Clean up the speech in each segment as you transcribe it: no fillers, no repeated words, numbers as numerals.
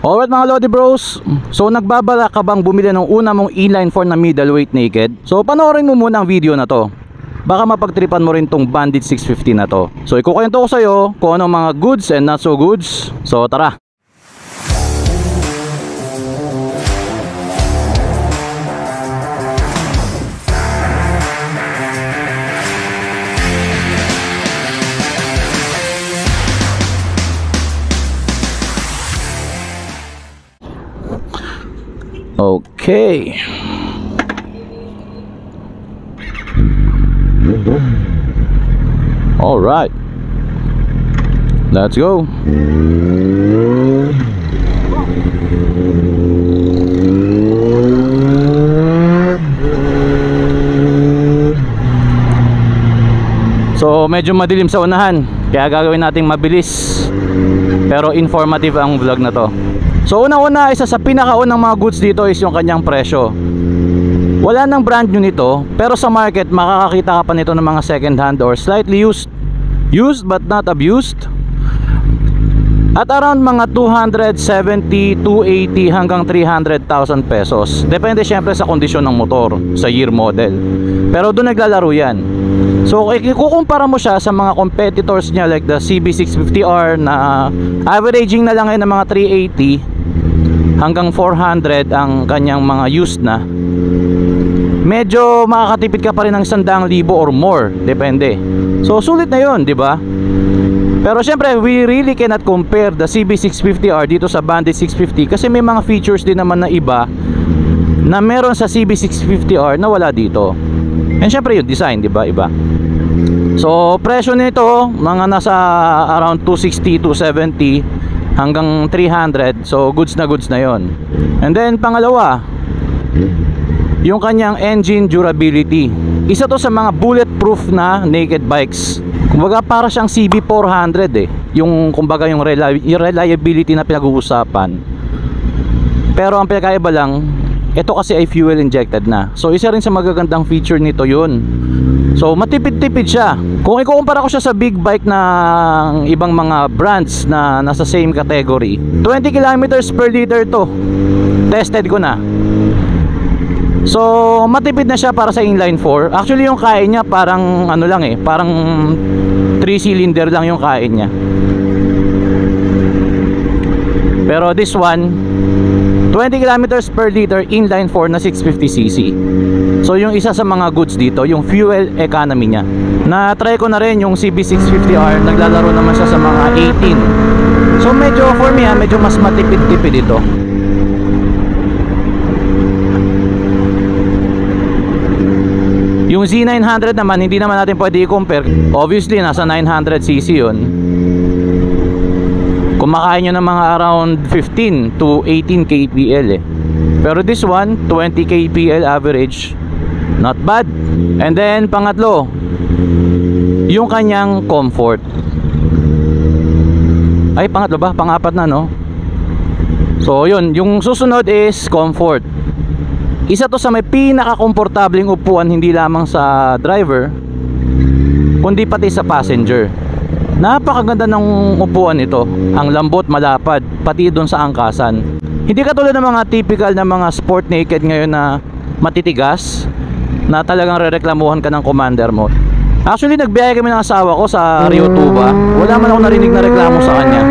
Alright mga Lodi Bros, so nagbabala ka bang bumili ng una mong inline 4 na middleweight naked? So panoorin mo muna ang video na to. Baka mapagtripan mo rin tong Bandit 650 na to. So ikukwento ko sa'yo kung anong mga goods and not so goods. So tara. Okay. All right. Let's go. So medyo madilim sa unahan, kaya gagawin nating mabilis pero informative ang vlog na to. So una-una, isa sa pinakaunang mga goods dito is yung kanyang presyo. Wala nang brand new nito, pero sa market makakakita ka pa nito ng mga second hand or slightly used but not abused, at around mga 270, 280 hanggang 300,000 pesos. Depende syempre sa kondisyon ng motor, sa year model, pero doon naglalaro yan. So ikukumpara mo siya sa mga competitors niya like the CB650R na averaging na lang ngayon ng mga 380 hanggang 400 ang kanyang mga used na. Medyo makakatipid ka pa rin ng 100,000 or more, depende. So sulit na yun, di ba? Pero syempre we really cannot compare the CB650R dito sa Bandit 650 kasi may mga features din naman na iba na meron sa CB650R na wala dito. And syempre yung design, di ba, iba. So presyo nito mga nasa around 260, 270 hanggang 300. So goods na yon. And then pangalawa, yung kanyang engine durability. Isa to sa mga bulletproof na naked bikes. Kumbaga para siyang CB400 yung kumbaga yung reliability na pinag-uusapan. Pero ang pinakaiba lang, ito kasi ay fuel injected na. So isa rin sa magagandang feature nito yun. So matipid-tipid siya. Kung ikukumpara ko siya sa big bike ng ibang mga brands na nasa same category, 20 kilometers per liter to. Tested ko na. So matipid na siya para sa inline 4. Actually yung kain niya parang ano lang parang 3 cylinder lang yung kain niya. Pero this one 20 kilometers per liter inline 4 na 650cc. So yung isa sa mga goods dito, yung fuel economy niya. Na-try ko na rin yung CB650R, naglalaro naman siya sa mga 18. So medyo for me medyo mas matipid-tipid ito. Yung Z900 naman, hindi naman natin pwede i-compare. Obviously nasa 900cc yun. Kumakain nyo ng mga around 15 to 18 kpl Pero this one 20 kpl average, not bad. And then pangatlo, yung kanyang comfort. Ay pangatlo ba? Pangapat na no? So yun, yung susunod is comfort. Isa to sa may pinaka-komportabling upuan, hindi lamang sa driver kundi pati sa passenger. Napakaganda ng upuan ito. Ang lambot, malapad, pati doon sa angkasan. Hindi katulad ng mga typical na mga sport naked ngayon na matitigas, na talagang rereklamuhan ka ng commander mo. Actually nagbiyahe kami ng asawa ko sa Rio Tuba. Wala man ako narinig na reklamo sa kanya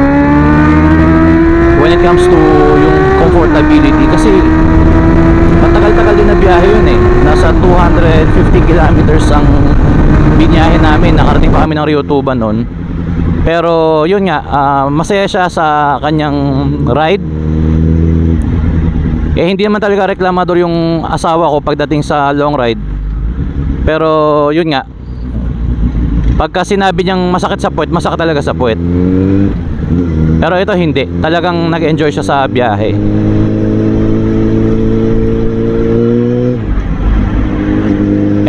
when it comes to yung comfortability. Kasi matagal-tagal din na biyahe yun Nasa 250 kilometers ang biniyahe namin. Nakarating pa kami ng Rio Tuba noon. Pero yun nga, masaya siya sa kanyang ride. Hindi naman talaga reklamador yung asawa ko pagdating sa long ride. Pero yun nga, pagka sinabi niyang masakit sa puwet, masakit talaga sa puwet. Pero ito hindi, talagang nag-enjoy siya sa biyahe.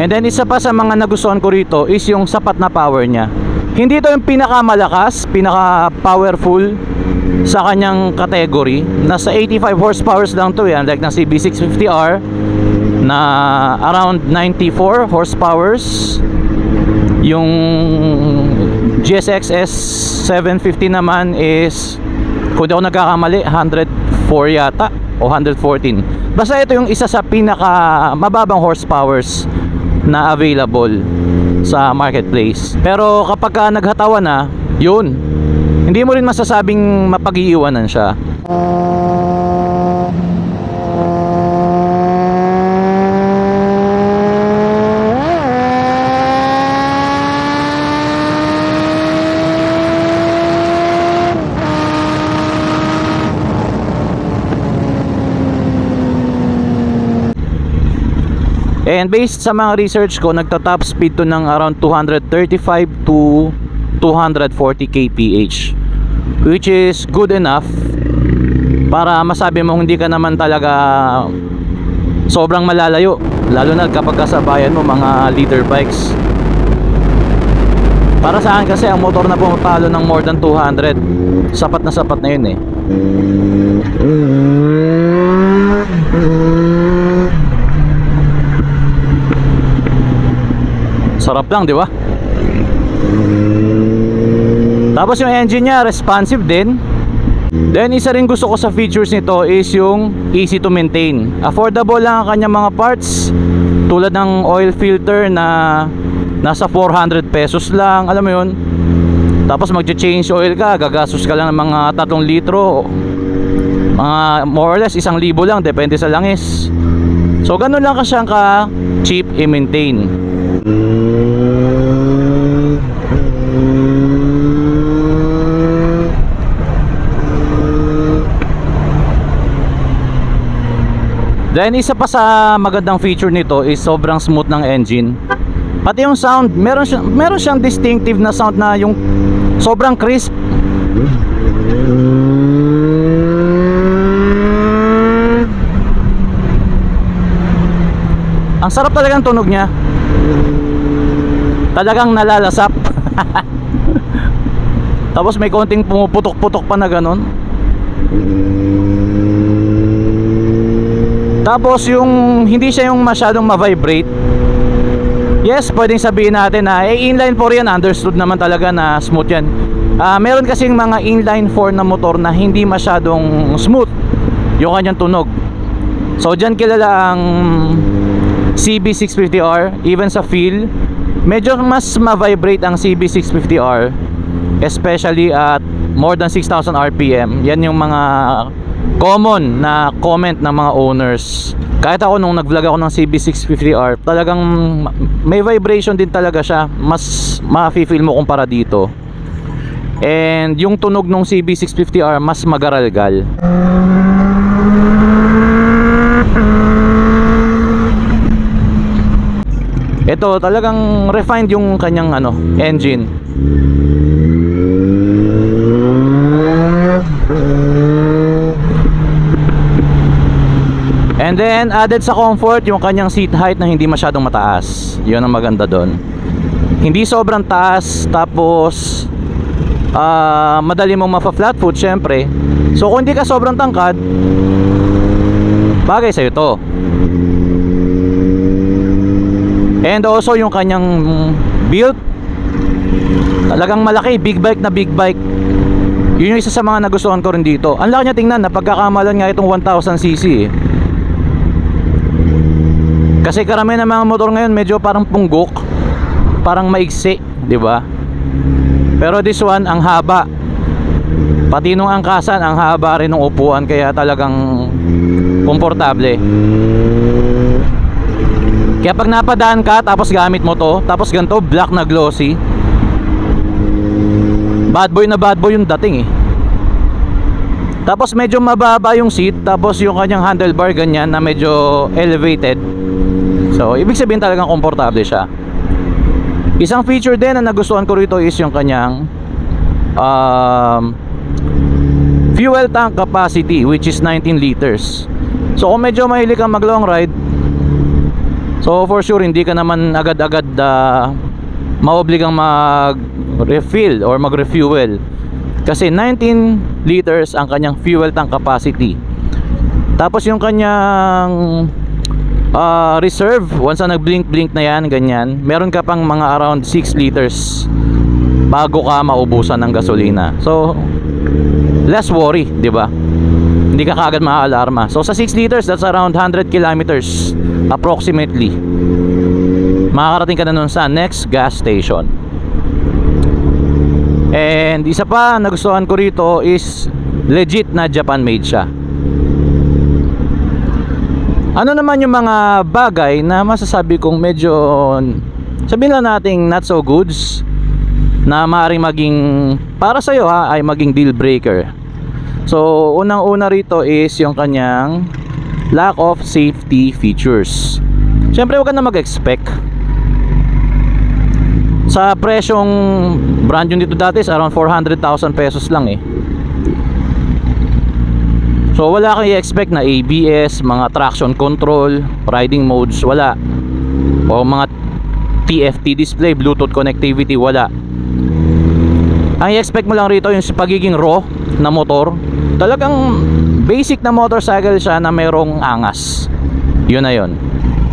And then isa pa sa mga nagustuhan ko rito is yung sapat na power niya. Hindi ito yung pinakamalakas, pinaka-powerful sa kanyang category. Nasa 85 horsepower lang to like ng CB650R na around 94 horsepower. Yung GSX-S 750 naman is kung di ako nagkakamali 104 yata o 114. Basta ito yung isa sa pinaka mababang horsepowers na available sa marketplace. Pero kapag ka naghatawan na, yun, hindi mo rin masasabing mapag-iiwanan siya. And based sa mga research ko, nagta-top speed to ng around 235 to 240 kph, which is good enough para masabi mo hindi ka naman talaga sobrang malalayo, lalo na kapag kasabayan mo mga leader bikes. Para sa akin kasi ang motor na pumapalo ng more than 200, sapat na yun eh. Sarap lang, di ba? Tapos yung engine niya, responsive din. Then isa rin gusto ko sa features nito is yung easy to maintain. Affordable lang ang kanyang mga parts, tulad ng oil filter na nasa 400 pesos lang, alam mo yun. Tapos magche-change oil ka, gagastos ka lang ng mga 3 litro, mga more or less 1,000 lang, depende sa langis. So ganun lang ka siyang ka cheap i-maintain. Then isa pa sa magandang feature nito is sobrang smooth ng engine. Pati yung sound, meron siyang distinctive na sound na yung sobrang crisp. Ang sarap talagang tunog niya. Talagang nalalasap. Tapos may konting pumuputok-putok pa na ganun. Tapos yung hindi siya yung masyadong ma-vibrate. Yes, pwedeng sabihin natin na inline 4 yan, understood naman talaga na smooth yan. Meron kasing mga inline 4 na motor na hindi masyadong smooth yung kanyang tunog. So dyan kilala ang CB650R. Even sa feel, medyo mas ma-vibrate ang CB650R, especially at more than 6,000 RPM. Yan yung mga common na comment ng mga owners. Kahit ako nung nag-vlog ako ng CB650R, talagang may vibration din talaga siya. Mas ma-feel mo kumpara dito. And yung tunog ng CB650R mas magaralgal. Ito talagang refined yung kanyang engine. And then added sa comfort yung kanyang seat height na hindi masyadong mataas. Yun ang maganda doon. Hindi sobrang taas, tapos madali mong mafa-flat foot syempre. So kung hindi ka sobrang tangkad, bagay sa'yo to. And also yung kanyang build, talagang malaki, big bike na big bike. Yun yung isa sa mga nagustuhan ko rin dito. Ang laki niya tingnan, napagkakamalan nga itong 1000cc eh. Kasi karamihan ng mga motor ngayon medyo parang punggok, parang maigsi, di ba? Pero this one, ang haba. Pati nung angkasan, ang haba rin ng upuan, kaya talagang komportable. Kaya pag napadaan ka tapos gamit mo to, tapos ganito black na glossy, bad boy na bad boy yung dating eh. Tapos medyo mababa yung seat, tapos yung kanyang handlebar ganyan na medyo elevated. So ibig sabihin talagang komportable siya. Isang feature din na nagustuhan ko rito is yung kanyang fuel tank capacity, which is 19 liters. So kung medyo mahilig kang mag long ride, so for sure hindi ka naman agad-agad maobligang mag-refill or mag-refuel, kasi 19 liters ang kanyang fuel tank capacity. Tapos yung kanyang reserve, once na nag-blink na yan, ganyan, meron ka pang mga around 6 liters bago ka maubusan ng gasolina. So less worry, di ba? Hindi ka kaagad maaalarma. So sa 6 liters, that's around 100 kilometers approximately. Makakarating ka na nun sa next gas station. And isa pa nagustuhan ko rito is legit na Japan made siya. Ano naman yung mga bagay na masasabi kong medyo, sabihin lang nating not so goods, na maaaring maging para sa'yo ay maging deal breaker. So unang-una rito is yung kanyang lack of safety features. Siyempre huwag ka na mag-expect. Sa presyong brand new dito dati is around 400,000 pesos lang eh. So wala kang i-expect na ABS, mga traction control, riding modes, wala. O mga TFT display, Bluetooth connectivity, wala. Ang i-expect mo lang rito yung pagiging raw na motor. Talagang basic na motorcycle siya na mayroong angas. Yun na yun.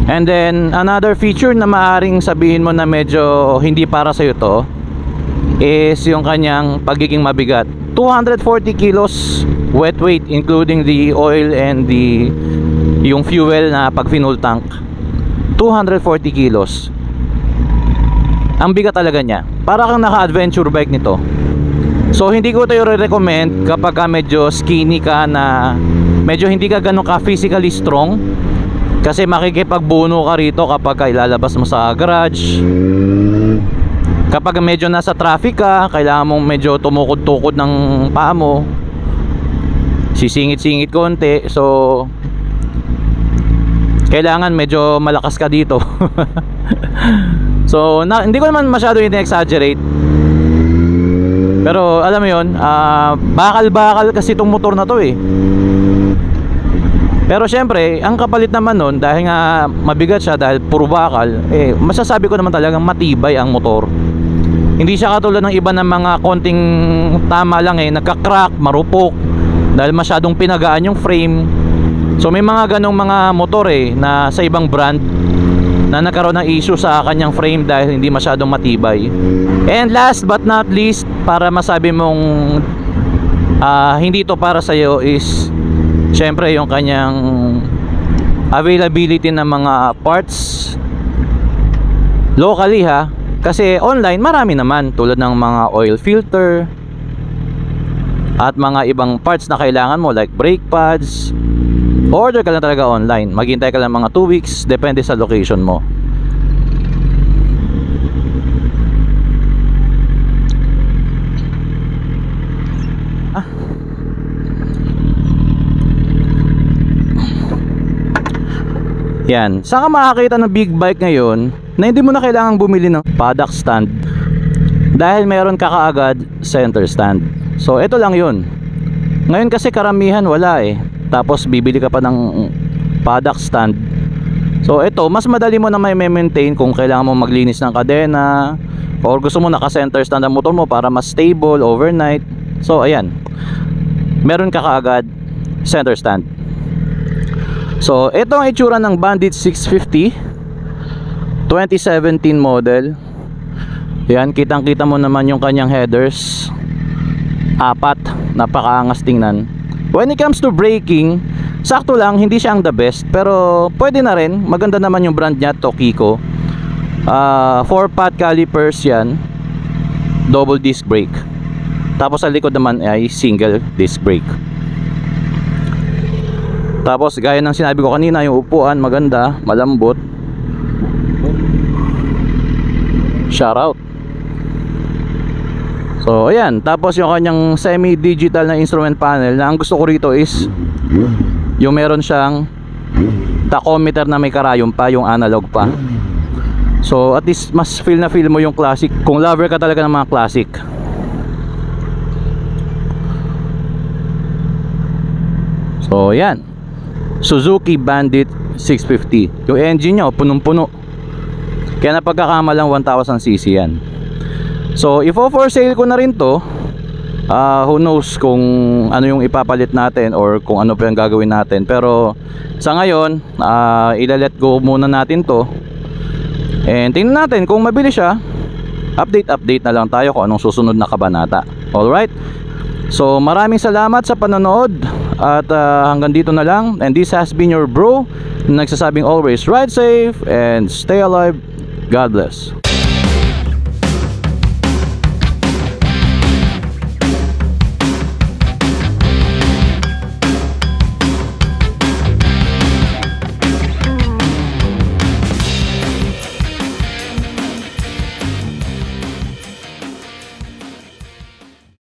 And then another feature na maaaring sabihin mo na medyo hindi para sa'yo to is yung kanyang pagiging mabigat. 240 kilos wet weight including the oil and yung fuel na pag fuel tank. 240 kilos. Ang bigat talaga niya. Para kang naka-adventure bike nito. So hindi ko ito i-recommend kapag medyo skinny ka, na medyo hindi ka ganun ka physically strong, kasi makikipagbuno ka rito kapag ilalabas mo sa garage. Kapag medyo nasa traffic ka, kailangan mong medyo tumukod-tukod ng paa mo, sisingit-singit konti. So kailangan medyo malakas ka dito. So hindi ko naman masyado in-exaggerate, pero alam mo yun, bakal-bakal kasi itong motor na to eh. Pero syempre, ang kapalit naman nun, dahil nga mabigat siya, dahil puro bakal, masasabi ko naman talagang matibay ang motor. Hindi siya katulad ng iba ng mga konting tama lang nagka-crack, marupok, dahil masyadong pinagaan yung frame. So may mga ganong mga motor na sa ibang brand na nagkaroon ng issue sa kanyang frame dahil hindi masyadong matibay. And last but not least, para masabi mong hindi to para sa'yo is syempre yung kanyang availability ng mga parts locally ha. Kasi online marami naman, tulad ng mga oil filter at mga ibang parts na kailangan mo like brake pads. Order ka lang talaga online, maghintay ka lang mga 2 weeks, depende sa location mo. Yan, saan ka makakita ng big bike ngayon na hindi mo na kailangang bumili ng paddock stand, dahil meron ka kaagad center stand. So ito lang yun. Ngayon kasi karamihan wala tapos bibili ka pa ng paddock stand. So ito, mas madali mo na may maintain kung kailangan mo maglinis ng kadena, or gusto mo naka-center stand ang motor mo para mas stable overnight. So ayan, meron ka kaagad center stand. So ito ang itsura ng Bandit 650 2017 model. Yan, kitang kita mo naman yung kanyang headers, 4, napakaangas tingnan. When it comes to braking, sakto lang, hindi siya ang the best, pero pwede na rin. Maganda naman yung brand niya, Tokiko. 4-pot calipers yan, double disc brake. Tapos sa likod naman ay single disc brake. Tapos gaya ng sinabi ko kanina, yung upuan maganda, malambot. Shout out. So ayan, tapos yung kanyang semi-digital na instrument panel, na ang gusto ko rito is yung meron siyang tachometer na may karayom pa, yung analog pa. So at least mas feel na feel mo yung classic, kung lover ka talaga ng mga classic. So ayan, Suzuki Bandit 650. Yung engine niya punong-puno, kaya napagkakamalang 1000cc yan. So if for sale ko na rin to, who knows kung ano yung ipapalit natin or kung ano pa yung gagawin natin. Pero sa ngayon, ila-let go muna natin to, and tingnan natin kung mabili siya. Update na lang tayo kung anong susunod na kabanata. Alright, So maraming salamat sa panonood at hanggang dito na lang, and this has been your bro nagsasabing always ride safe and stay alive. God bless.